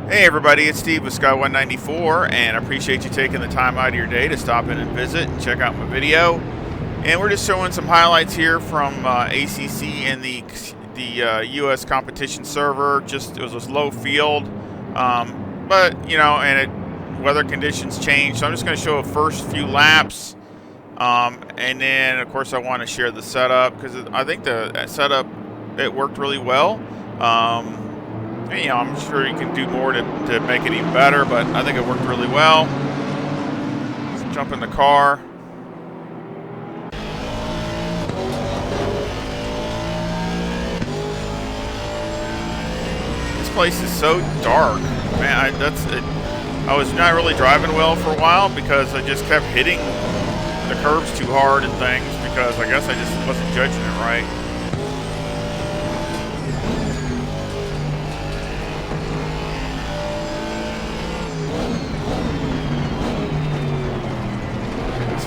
Hey everybody, it's Steve with Sky194, and I appreciate you taking the time out of your day to stop in and visit and check out my video. And we're just showing some highlights here from ACC and the U.S. competition server. It was a low field, but you know, weather conditions change. So I'm just going to show a first few laps, and then of course I want to share the setup because I think the setup it worked really well. You know, I'm sure you can do more to make it even better, but I think it worked really well. Let's jump in the car. This place is so dark, man. I was not really driving well for a while because I just kept hitting the curbs too hard and things because I guess I just wasn't judging it right.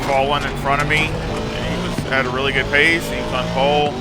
Fallen in front of me, and he had a really good pace. He was on pole.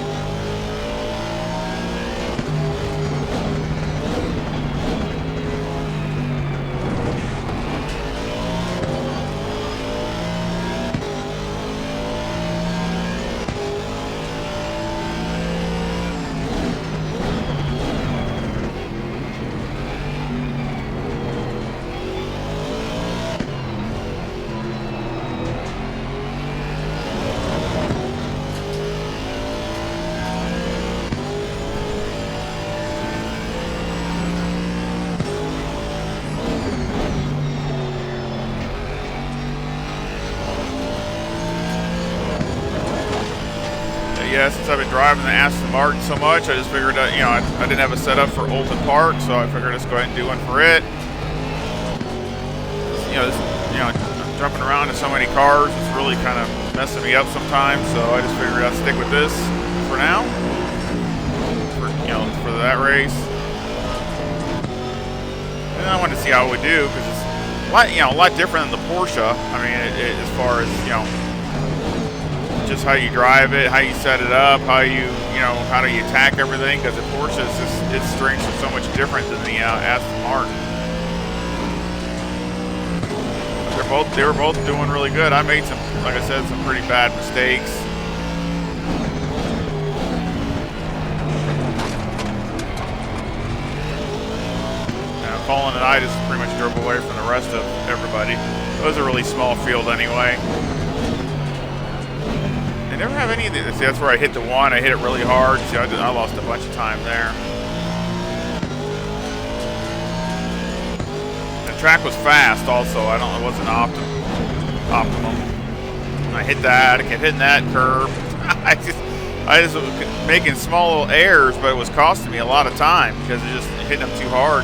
Yeah, since I've been driving the Aston Martin so much, I just figured that, you know, I didn't have a setup for Oulton Park, so I figured let's go ahead and do one for it. I'm jumping around in so many cars, it's really kind of messing me up sometimes, so I just figured I'd stick with this for now, for that race. And I wanted to see how it would do, because it's a lot different than the Porsche. I mean, as far as, just how you drive it, how you set it up, how do you attack everything, because the Porsche its strengths are so much different than the Aston Martin. They were both doing really good. I made some, like I said, some pretty bad mistakes. Colin and I just pretty much drove away from the rest of everybody. It was a really small field anyway. They never have any of this. See, that's where I hit the one. I hit it really hard. See, I lost a bunch of time there. The track was fast also. It wasn't optimum. I hit that. I kept hitting that curve. I just was making small little errors, but it was costing me a lot of time because it just hitting them too hard.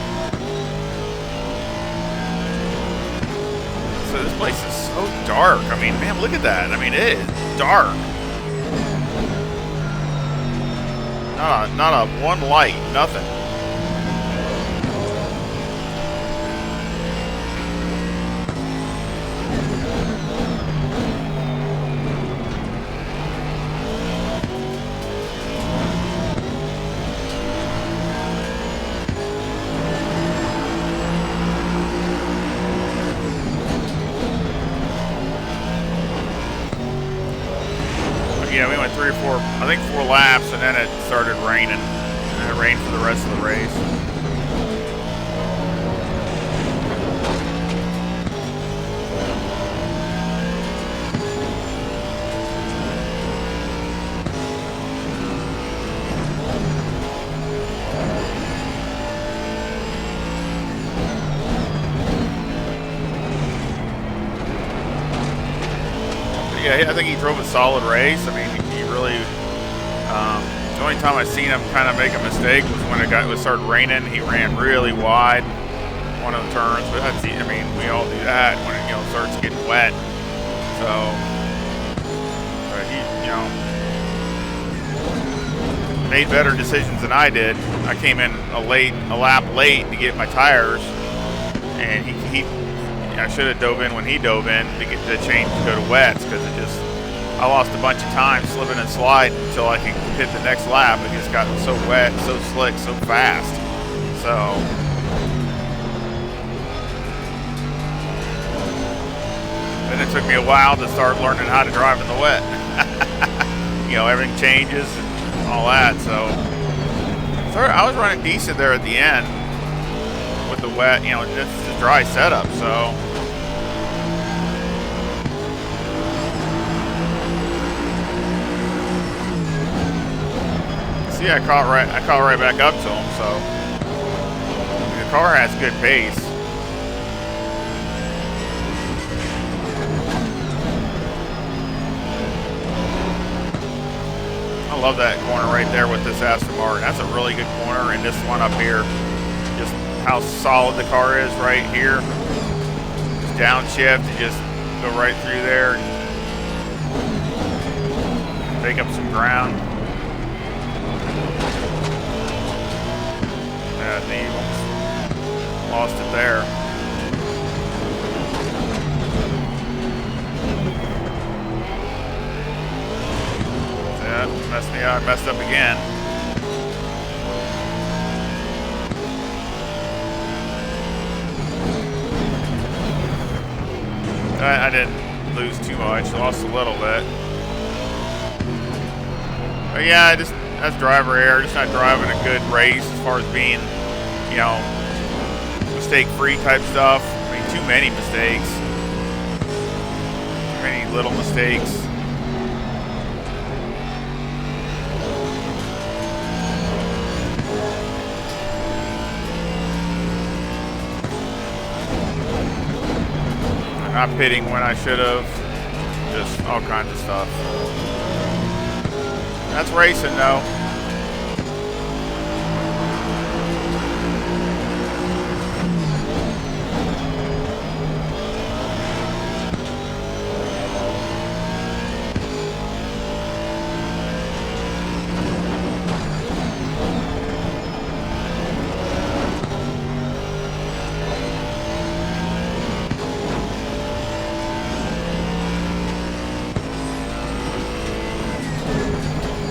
So this place is so dark. I mean, man, look at that. I mean, it is dark. Not a one light, nothing. Yeah, we went 3 or 4, I think 4 laps, and then it started raining. And it rained for the rest of the race. Yeah, I think he drove a solid race. I mean, he really. The only time I seen him kind of make a mistake was when it started raining. He ran really wide one of the turns, but I mean, we all do that when it starts getting wet. So, but he made better decisions than I did. I came in a lap late to get my tires, and I should have dove in when he dove in to get the change to go to wets because I lost a bunch of time slipping and sliding until I could hit the next lap. It just got so wet, so slick, so fast. So it took me a while to start learning how to drive in the wet. You know, everything changes and all that. So I was running decent there at the end with the wet. You know, it's a dry setup. So see, I caught right back up to him. So the car has good pace. I love that corner right there with this Aston Martin. That's a really good corner, and this one up here, just how solid the car is right here. Just downshift and just go right through there, take up some ground. Yeah, I think he almost lost it there. Messed me up. I messed up again. I didn't lose too much. Lost a little bit. But yeah, that's driver error. Just not driving a good race as far as being, you know, mistake-free type stuff. I mean, too many mistakes. Too many little mistakes. Not pitting when I should have. Just all kinds of stuff. That's racing, though.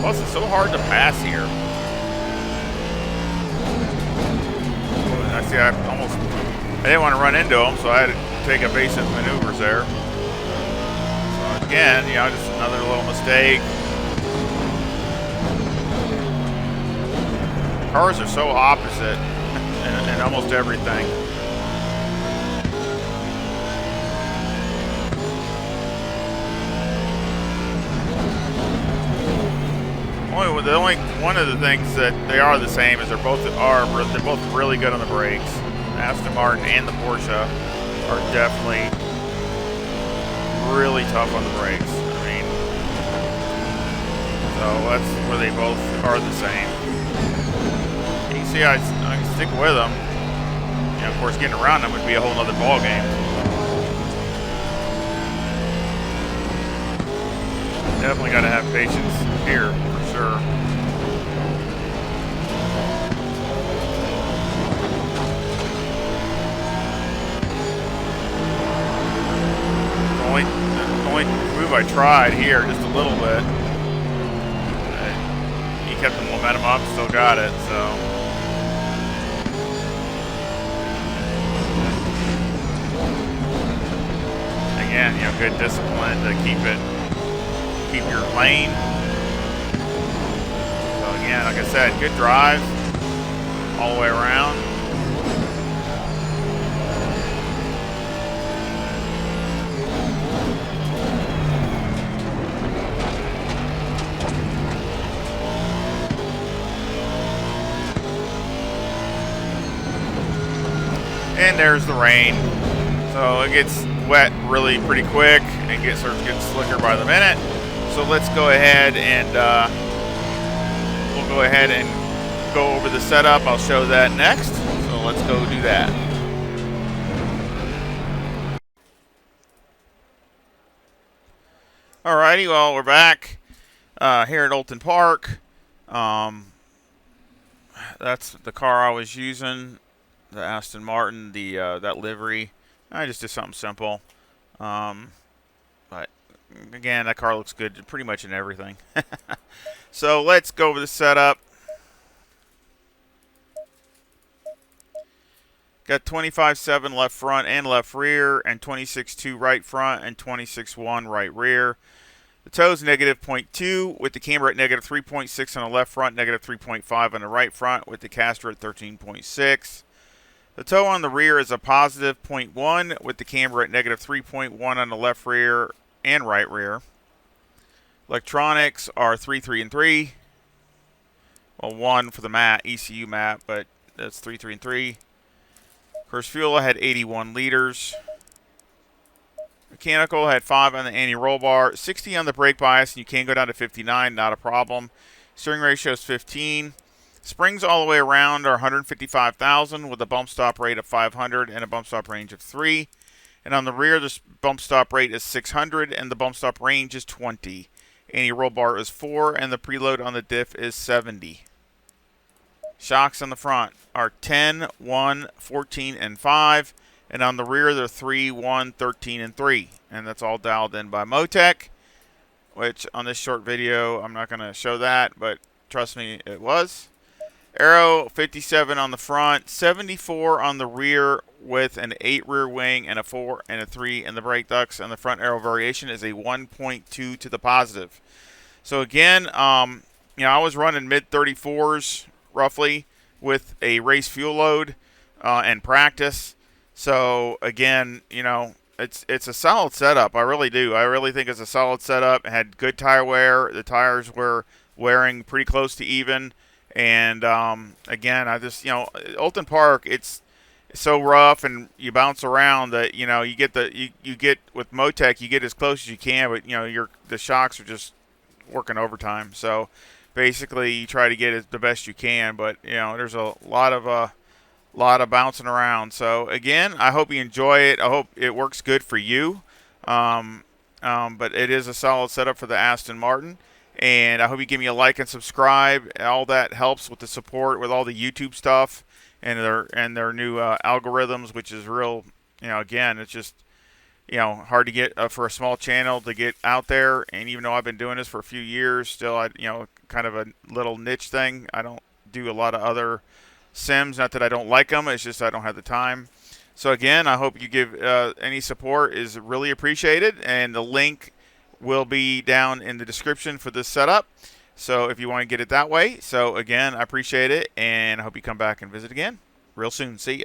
Plus, it's so hard to pass here. I see. I didn't want to run into him, so I had to take evasive maneuvers there. So again, you know, just another little mistake. Cars are so opposite in almost everything. Only one of the things that they are the same is they're both really good on the brakes. Aston Martin and the Porsche are definitely really tough on the brakes. I mean, so that's where they both are the same. You can see I can stick with them. You know, of course, getting around them would be a whole other ball game. Definitely got to have patience here for sure. The only move I tried here, just a little bit. He kept the momentum up, still got it. So again, you know, good discipline to keep your lane. So again, like I said, good drive all the way around. And there's the rain. So it gets wet really pretty quick and starts getting slicker by the minute. So let's go ahead and we'll go ahead and go over the setup. I'll show that next. So let's go do that. Alrighty, well, we're back here at Oulton Park. That's the car I was using, the Aston Martin, that livery. I just did something simple. But again, that car looks good pretty much in everything. So let's go over the setup. Got 25.7 left front and left rear, and 26.2 right front and 26.1 right rear. The toe's negative 0.2 with the camber at negative 3.6 on the left front, negative 3.5 on the right front with the caster at 13.6. The toe on the rear is a positive 0.1 with the camber at negative 3.1 on the left rear and right rear. Electronics are 3, 3, and 3. Well, 1 for the mat, ECU mat, but that's 3, 3, and 3. Of course, fuel had 81 liters. Mechanical had 5 on the anti-roll bar, 60 on the brake bias, and you can go down to 59, not a problem. Steering ratio is 15. Springs all the way around are 155,000 with a bump stop rate of 500 and a bump stop range of 3. And on the rear, the bump stop rate is 600 and the bump stop range is 20. Anti-roll bar is 4 and the preload on the diff is 70. Shocks on the front are 10, 1, 14, and 5. And on the rear, they're 3, 1, 13, and 3. And that's all dialed in by Motec, which on this short video, I'm not going to show that, but trust me, it was. Aero 57 on the front, 74 on the rear with an 8 rear wing and a 4 and a 3 in the brake ducts. And the front aero variation is a 1.2 to the positive. So again, I was running mid 34s roughly with a race fuel load and practice. So again, it's a solid setup. I really do. I really think it's a solid setup. It had good tire wear. The tires were wearing pretty close to even. And again, I just Oulton Park, it's so rough and you bounce around that you get you get with Motec, you get as close as you can, but the shocks are just working overtime. So basically, you try to get it the best you can, but there's a lot of bouncing around. So again, I hope you enjoy it. I hope it works good for you. But it is a solid setup for the Aston Martin. And I hope you give me a like and subscribe. All that helps with the support with all the YouTube stuff and their new algorithms, which is real. Again, it's just hard to get for a small channel to get out there. And even though I've been doing this for a few years, still kind of a little niche thing. I don't do a lot of other sims. Not that I don't like them. It's just I don't have the time. So again, I hope you give any support is really appreciated. And the link will be down in the description for this setup, so if you want to get it that way. So again, I appreciate it, and I hope you come back and visit again real soon. See ya.